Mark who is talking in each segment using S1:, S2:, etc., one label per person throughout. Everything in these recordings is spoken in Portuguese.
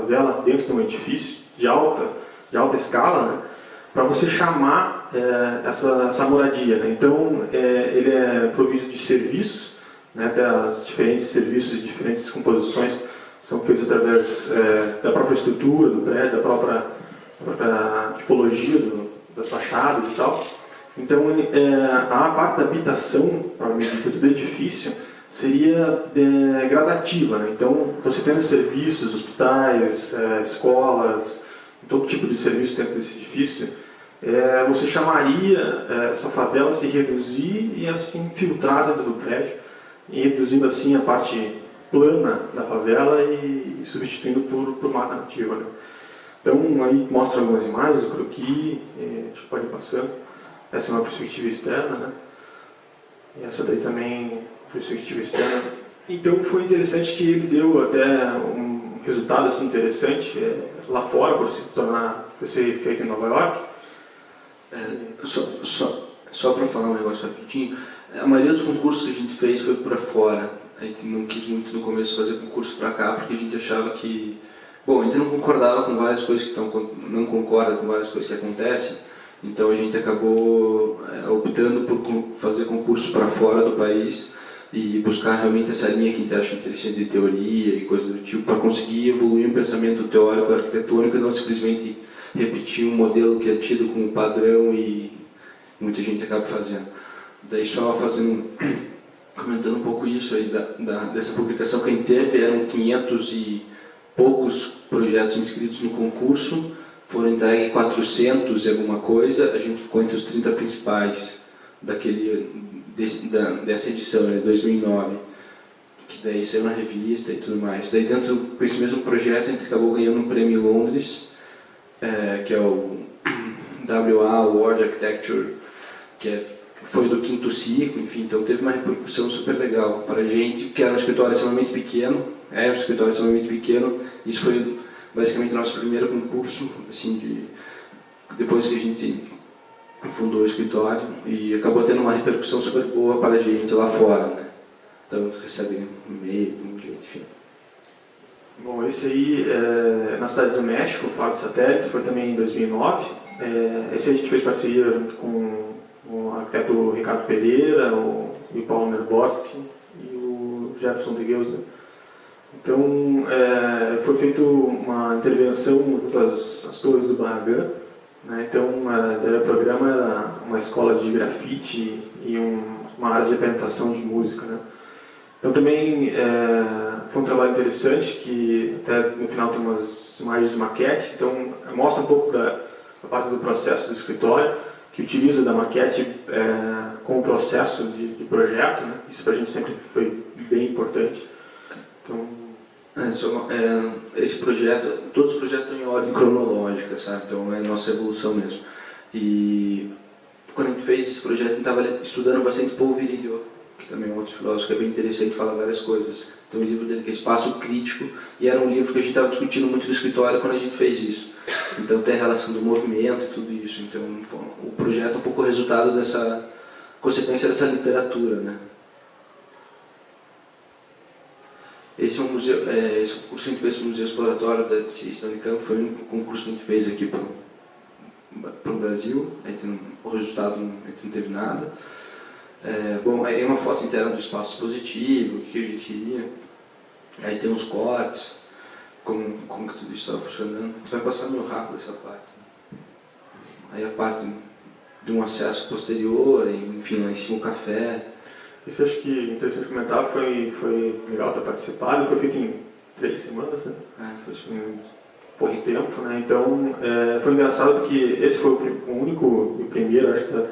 S1: favela dentro de um edifício de alta escala, né, para você chamar essa moradia. Né? Então, ele é provido de serviços, né, até os diferentes serviços e diferentes composições são feitos através da própria estrutura do prédio, da própria tipologia das fachadas e tal. Então, a parte da habitação, para a medida do edifício, seria gradativa. Né? Então, você tendo serviços, hospitais, escolas, todo tipo de serviço dentro desse edifício, você chamaria essa favela a se reduzir e assim filtrar dentro do prédio, e reduzindo assim a parte plana da favela e substituindo por mata nativa. Né? Então, aí mostra algumas imagens, o croquis, a gente pode ir passando. Essa é uma perspectiva externa, né? E essa daí também, perspectiva externa. Então, foi interessante que ele deu até um resultado assim, interessante lá fora, por ser feito em Nova York.
S2: Só para falar um negócio rapidinho, a maioria dos concursos que a gente fez foi para fora. A gente não quis muito no começo fazer concurso para cá, porque a gente achava que... Bom, a gente não concordava com várias coisas não concorda com várias coisas que acontecem, então a gente acabou optando por fazer concurso para fora do país e buscar realmente essa linha que a gente acha interessante de teoria e coisas do tipo, para conseguir evoluir um pensamento teórico arquitetônico e não simplesmente repetir um modelo que é tido como padrão e muita gente acaba fazendo. Daí só comentando um pouco isso aí dessa publicação que a gente teve, eram 500 e poucos projetos inscritos no concurso, foram entregues 400 e alguma coisa, a gente ficou entre os 30 principais dessa edição, né, 2009, que daí saiu na revista e tudo mais. Daí dentro desse mesmo projeto a gente acabou ganhando um prêmio em Londres, que é o WA World Architecture, foi do 5º ciclo, enfim, então teve uma repercussão super legal para a gente, que era um escritório extremamente pequeno, isso foi basicamente o nosso primeiro concurso, assim, depois que a gente fundou o escritório, e acabou tendo uma repercussão super boa para a gente lá fora, né? Então recebe e-mail, enfim.
S1: Bom, esse aí na cidade do México, o Faro Satélite, foi também em 2009. Esse a gente fez parceria junto com o arquiteto Ricardo Pereira, o Paulo Nerboski e o Jefferson de Gueus. Né? Então, foi feita uma intervenção junto às torres do Barragán. Né? Então, o programa era uma escola de grafite e uma área de apresentação de música. Né? Então, também foi um trabalho interessante, que até no final tem umas imagens de maquete. Então, mostra um pouco da parte do processo do escritório, que utiliza da maquete como processo de projeto. Né? Isso para a gente sempre foi bem importante. Então,
S2: esse projeto, todos os projetos estão em ordem cronológica, sabe? Então é a nossa evolução mesmo. E quando a gente fez esse projeto, a gente estava estudando bastante Paul Virilio, que também é um outro filósofo que é bem interessante, fala várias coisas. Tem um livro dele que é Espaço Crítico, e era um livro que a gente estava discutindo muito no escritório quando a gente fez isso. Então tem a relação do movimento e tudo isso. Então o projeto é um pouco o resultado dessa consequência dessa literatura, né? Esse é um museu, esse concurso que a gente fez no Museu Exploratório da Ciência da Unicamp foi um concurso que a gente fez aqui para o Brasil. O resultado a gente não teve nada. Bom, aí é uma foto interna do espaço expositivo, o que a gente queria. Aí tem uns cortes, como que tudo isso estava funcionando. A gente vai passar meio rápido essa parte. Aí a parte de um acesso posterior, enfim, lá em cima o café.
S1: Isso eu acho que é interessante comentar, foi legal ter participado, foi feito em 3 semanas, né?
S2: Foi
S1: em pouco tempo, né? Então, foi engraçado porque esse foi o único e primeiro, acho que,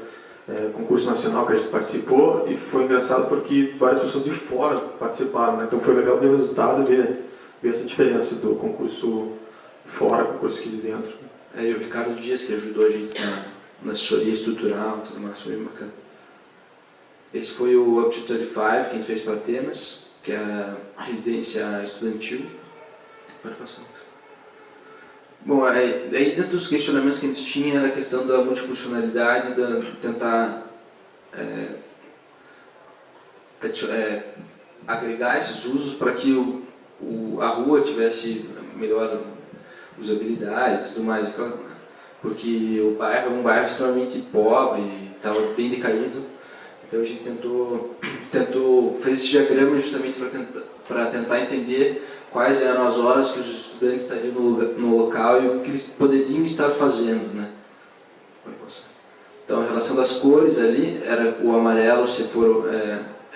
S1: concurso nacional que a gente participou, e foi engraçado porque várias pessoas de fora participaram, né? Então foi legal ver o resultado e ver essa diferença do concurso fora, concurso aqui de dentro.
S2: E o Ricardo Dias, que ajudou a gente na assessoria estrutural, tudo mais, foi bem bacana. Esse foi o Up to 35, que a gente fez para Atenas, que é a residência estudantil. Pode passar. Bom, aí dentro dos questionamentos que a gente tinha era a questão da multifuncionalidade, de tentar agregar esses usos para que a rua tivesse melhor usabilidade e tudo mais, porque o bairro é um bairro extremamente pobre, estava bem decaído, então a gente fez esse diagrama justamente para tentar entender quais eram as horas que os estudantes estariam no local e o que eles poderiam estar fazendo, né? Então, a relação das cores ali era o amarelo, se for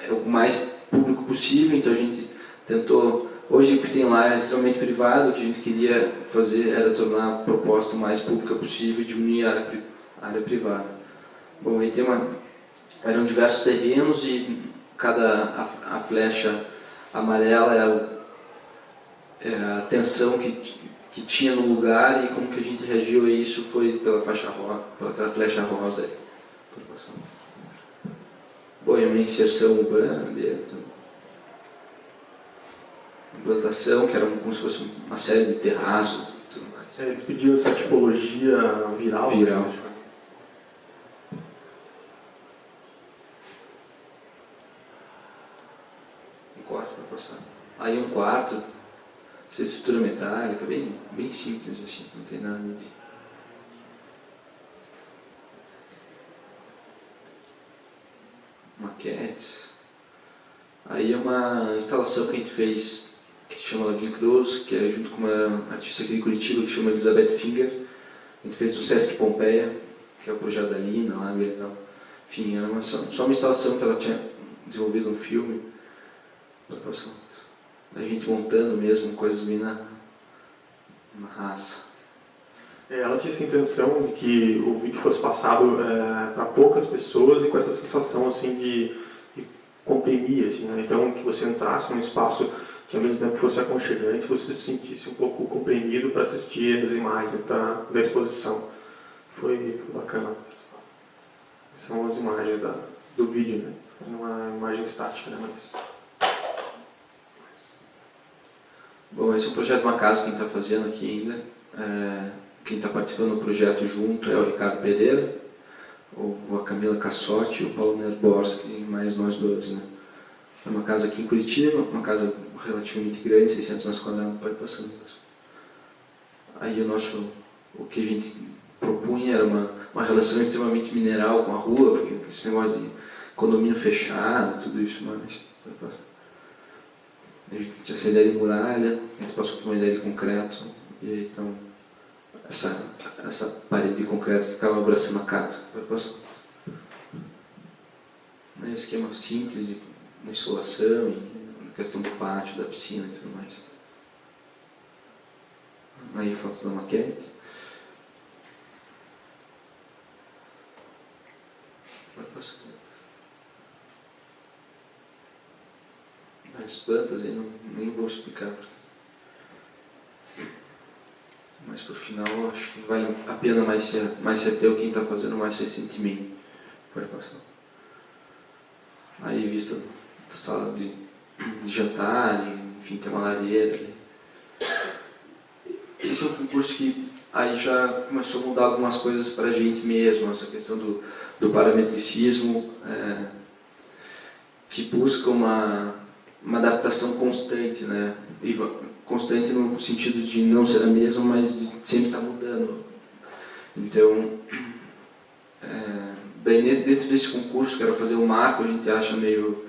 S2: o mais público possível, então a gente tentou. Hoje o que tem lá é extremamente privado, o que a gente queria fazer era tornar a proposta o mais pública possível e diminuir a área privada. Bom, aí eram diversos terrenos e a flecha amarela é a tensão que tinha no lugar e como que a gente reagiu a isso foi pela flecha rosa. Aí. Bom, é uma inserção urbana dentro. Implantação, que era como se fosse uma série de terrazos e tudo mais.
S1: Eles pediam essa tipologia viral.
S2: Viral. Um quarto para passar. Aí um quarto, essa estrutura metálica, bem simples assim, não tem nada de... Maquetes. Aí é uma instalação que a gente fez, que se chama Lagoon Close, que é junto com uma artista aqui de Curitiba, que se chama Elizabeth Finger. A gente fez no Sesc Pompeia, que é o projeto da Lina, lá em Vietnã. Enfim, era só uma instalação que ela tinha desenvolvido um filme. A gente montando mesmo, coisas bem na raça.
S1: Ela tinha essa intenção de que o vídeo fosse passado para poucas pessoas e com essa sensação assim de comprimir, assim, né? Então que você entrasse num espaço que ao mesmo tempo fosse aconchegante, você se sentisse um pouco comprimido para assistir as imagens da exposição. Foi bacana. São as imagens do vídeo, né? Não é uma imagem estática, né?
S2: Bom, esse é um projeto de uma casa que a gente está fazendo aqui ainda. Quem está participando do projeto junto é o Ricardo Pereira, a Camila Cassotti e o Paulo Nerborski, mais nós dois, né? É uma casa aqui em Curitiba, uma casa relativamente grande, 600 metros quadrados, pode passar. Aí o que a gente propunha era uma relação extremamente mineral com a rua, porque esse negócio de condomínio fechado, tudo isso mais. A gente tinha essa ideia de muralha, a gente passou por uma ideia de concreto, e aí, então essa parede de concreto ficava abraçando a casa. Um esquema simples de insolação, e questão do pátio, da piscina e tudo mais. Aí fotos da maquete. As plantas aí nem vou explicar. Mas por final acho que vale a pena mais se ater quem está fazendo mais recentemente. Pode passar. Aí vista da sala de jantar, enfim, tem uma lareira. Esse é um concurso que aí já começou a mudar algumas coisas para a gente mesmo, essa questão do parametricismo, que busca uma adaptação constante, né? E constante no sentido de não ser a mesma, mas de sempre estar mudando. Então, daí dentro desse concurso, que era fazer um marco, a gente acha meio...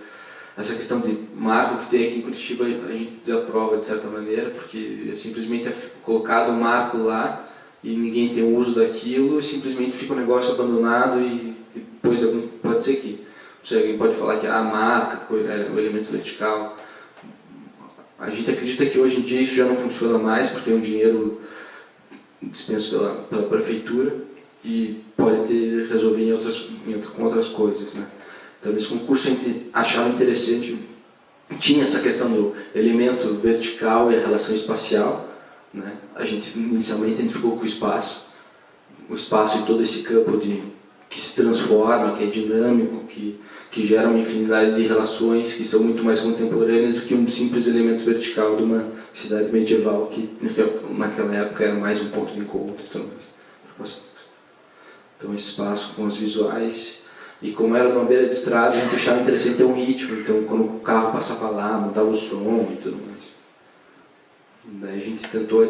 S2: Essa questão de marco que tem aqui em Curitiba, a gente desaprova de certa maneira, porque simplesmente é colocado um marco lá e ninguém tem o uso daquilo, e simplesmente fica um negócio abandonado e depois pode ser que alguém pode falar que a marca, o elemento vertical. A gente acredita que hoje em dia isso já não funciona mais, porque é um dinheiro dispenso pela prefeitura e pode resolver com outras coisas, né? Então, nesse concurso a gente achava interessante, tinha essa questão do elemento vertical e a relação espacial, né? Inicialmente a gente ficou com o espaço e todo esse campo que se transforma, que é dinâmico, que gera uma infinidade de relações que são muito mais contemporâneas do que um simples elemento vertical de uma cidade medieval que naquela época era mais um ponto de encontro. Então esse espaço com os visuais, e como era numa beira de estrada, a gente achava interessante ter um ritmo, então quando o carro passava lá, mudava o som e tudo mais. Daí a gente tentou